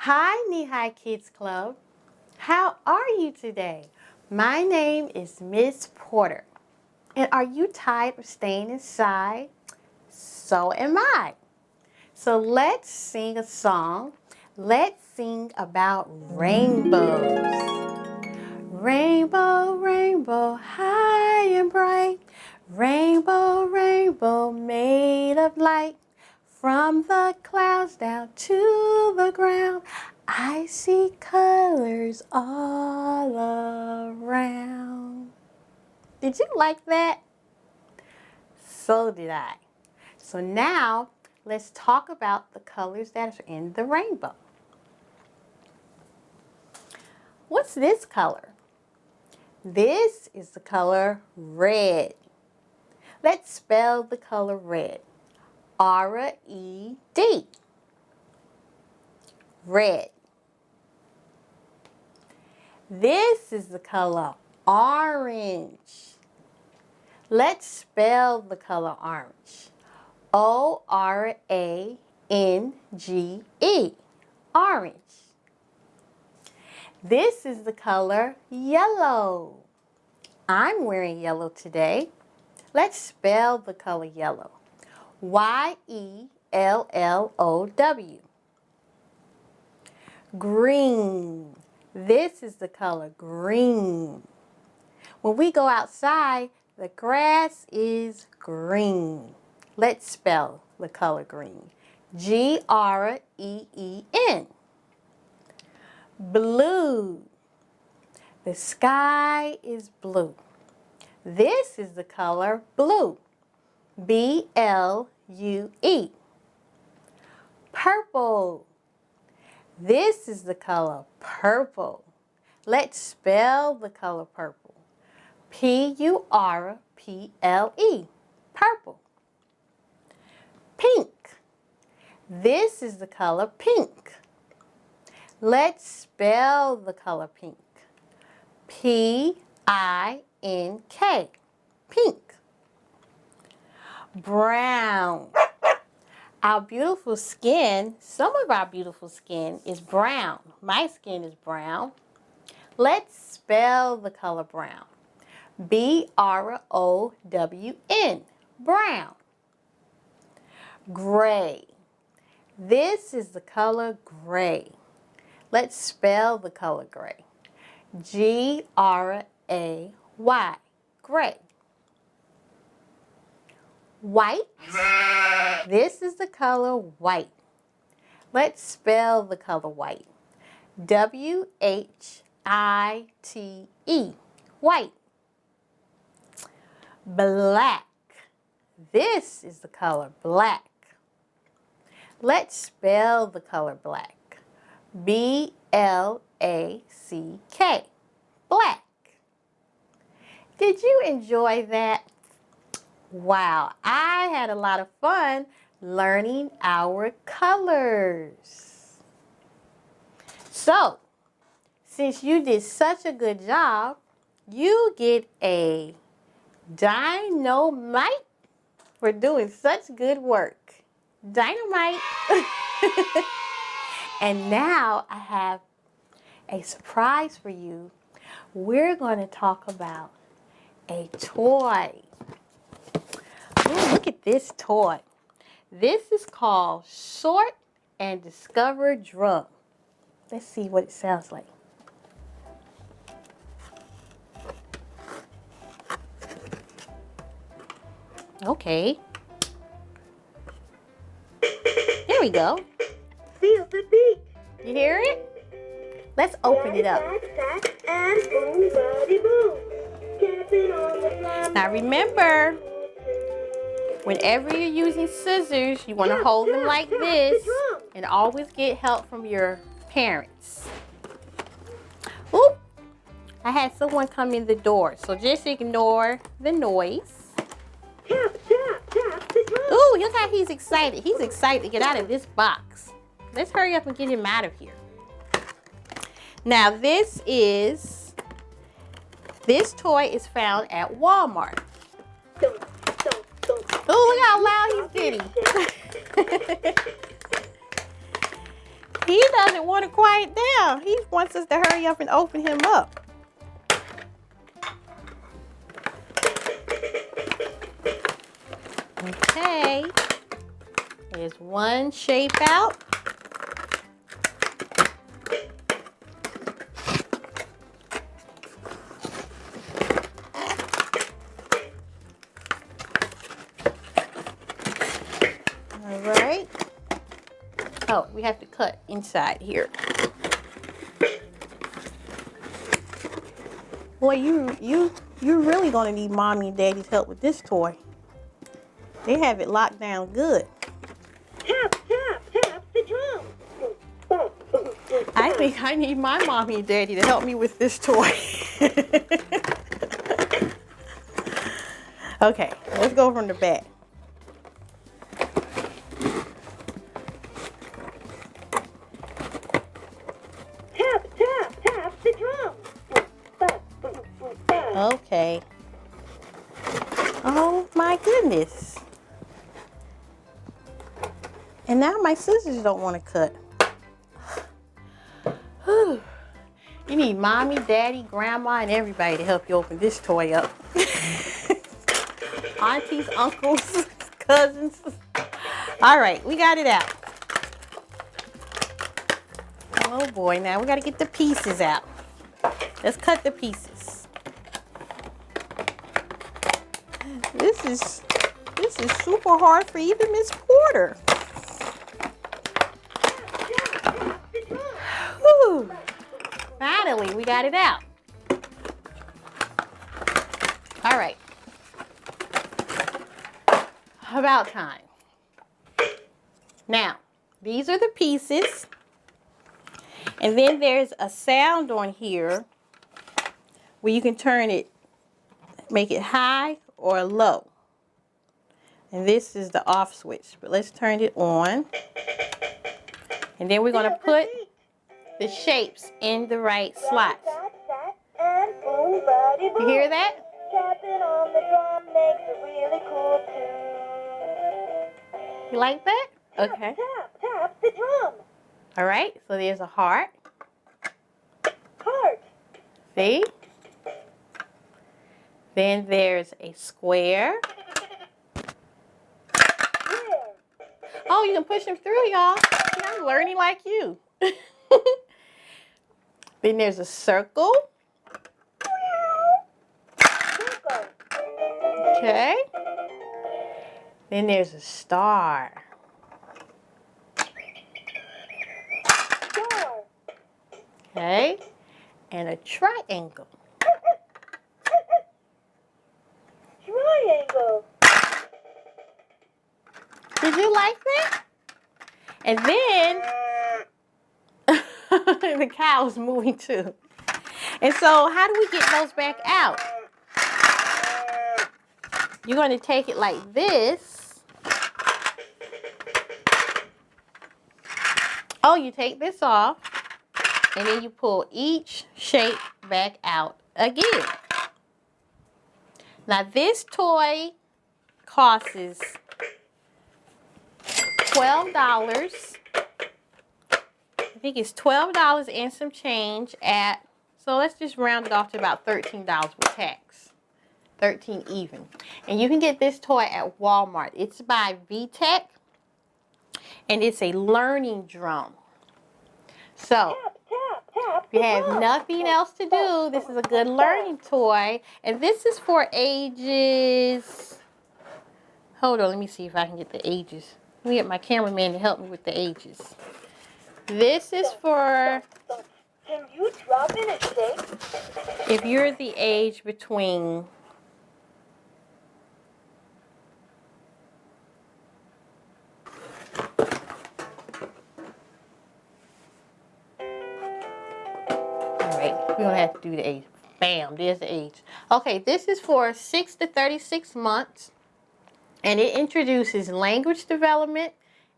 Hi, Knee High Kids Club. How are you today? My name is Miss Porter. And are you tired of staying inside? So am I. So let's sing a song. Let's sing about rainbows. Rainbow, rainbow, high and bright. Rainbow, rainbow, made of light. From the clouds down to the ground, I see colors all around. Did you like that? So did I. So now, let's talk about the colors that are in the rainbow. What's this color? This is the color red. Let's spell the color red. R-E-D. Red. This is the color orange. Let's spell the color orange. O-R-A-N-G-E. Orange. This is the color yellow. I'm wearing yellow today. Let's spell the color yellow. Y-E-L-L-O-W. Green. This is the color green. When we go outside, the grass is green. Let's spell the color green. G-R-E-E-N. Blue. The sky is blue. This is the color blue. B-L-U-E. Purple. This is the color purple. Let's spell the color purple. P-U-R-P-L-E. Purple. Pink. This is the color pink. Let's spell the color pink. P-I-N-K. Pink. Brown. Our beautiful skin, some of our beautiful skin is brown. My skin is brown. Let's spell the color brown. B-R-O-W-N. Brown. Gray. This is the color gray. Let's spell the color gray. G-R-A-Y. Gray. White. This is the color white. Let's spell the color white. W-H-I-T-E. White. Black. This is the color black. Let's spell the color black. B-L-A-C-K. Black. Did you enjoy that? Wow, I had a lot of fun learning our colors. So, since you did such a good job, you get a dynamite for doing such good work. Dynamite. And now I have a surprise for you. We're going to talk about a toy. Ooh, look at this toy. This is called Sort and Discover Drum. Let's see what it sounds like. Okay. There we go. Feel the beat. You hear it? Let's open it up. And boom, buddy, boom. Now remember, whenever you're using scissors, you want to hold them like this and always get help from your parents. Oop! I had someone come in the door, so just ignore the noise. Tap, tap, tap the drum. Ooh, look how he's excited. He's excited to get out of this box. Let's hurry up and get him out of here. Now this toy is found at Walmart. Don't, don't. Oh, look how loud he's getting. He doesn't want to quiet down. He wants us to hurry up and open him up. Okay. There's one shape out. All right. Oh, we have to cut inside here. Boy, you're really gonna need mommy and daddy's help with this toy. They have it locked down good. Tap, tap, tap the drum. I think I need my mommy and daddy to help me with this toy. Okay, let's go from the back. Tap, tap, tap the drum. Okay. Oh my goodness. And now my scissors don't want to cut. Whew. You need mommy, daddy, grandma, and everybody to help you open this toy up. Aunties, uncles, cousins. All right, we got it out. Oh boy, now we got to get the pieces out. Let's cut the pieces. This is super hard for even Miss Porter. Whew. Finally, we got it out. All right. About time. Now, these are the pieces. And then there's a sound on here where you can turn it, make it high or low. And this is the off switch, but let's turn it on. And then we're going to put the shapes in the right slots. You hear that? Tapping on the drum makes a really cool tune. You like that? Okay. Tap, tap the drum. All right, so there's a heart. Heart. See? Then there's a square. Square. Oh, you can push them through, y'all. See, I'm learning like you. Then there's a circle. Circle. Okay. Then there's a star. Star. Okay. And a triangle. Triangle. Did you like that? And then the cow's moving too. And so how do we get those back out? You're going to take it like this. Oh, you take this off. And then you pull each shape back out again. Now this toy costs $12. I think it's $12 and some change at, so let's just round it off to about $13 with tax. 13 even. And you can get this toy at Walmart. It's by VTech and it's a learning drum. So if you have nothing else to do, this is a good learning toy. And this is for ages, hold on, let me see if I can get the ages. Let me get my cameraman to help me with the ages. This is for, Can you drop in a shape? if you're the age between we're going to have to do the age. Bam, there's the age. Okay, this is for 6 to 36 months. And it introduces language development,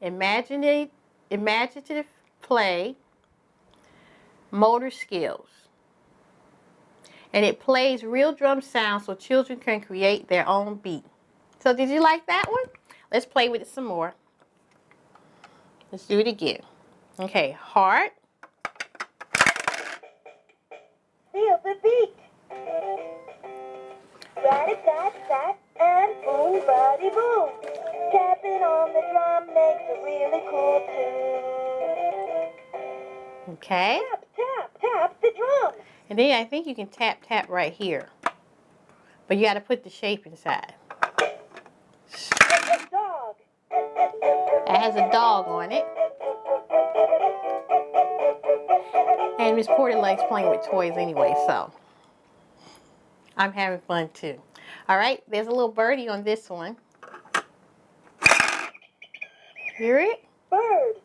imaginative play, motor skills. And it plays real drum sounds so children can create their own beat. So did you like that one? Let's play with it some more. Let's do it again. Okay, heart. Feel the beat. Rat-a-tat-tat and boom, buddy, boom. Tapping on the drum makes a really cool tune. Okay. Tap, tap, tap the drum. And then I think you can tap, tap right here. But you got to put the shape inside. Dog. It has a dog on it. And Miss Porter likes playing with toys anyway, so I'm having fun too. All right, there's a little birdie on this one. Hear it? Bird.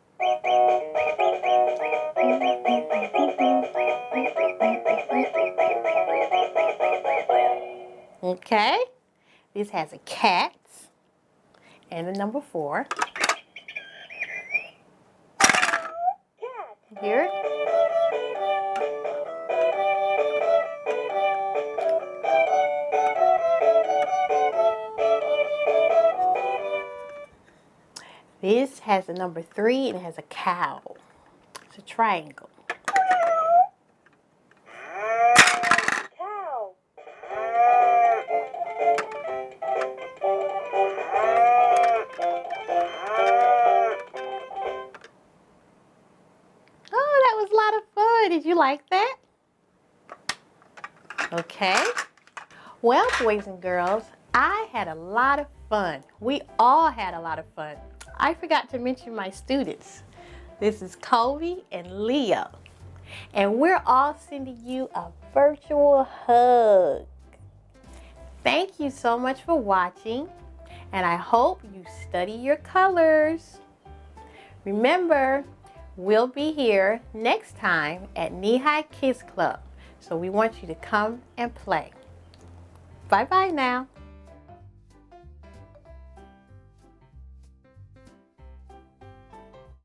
Okay. This has a cat and a number 4. Cat. Hear it? This has a number 3 and it has a cow. It's a triangle. Cow. Oh, that was a lot of fun. Did you like that? Okay. Well, boys and girls, I had a lot of fun. We all had a lot of fun. I forgot to mention my students. This is Colby and Leo. And we're all sending you a virtual hug. Thank you so much for watching. And I hope you study your colors. Remember, we'll be here next time at Knee High Kids Club. So we want you to come and play. Bye-bye now.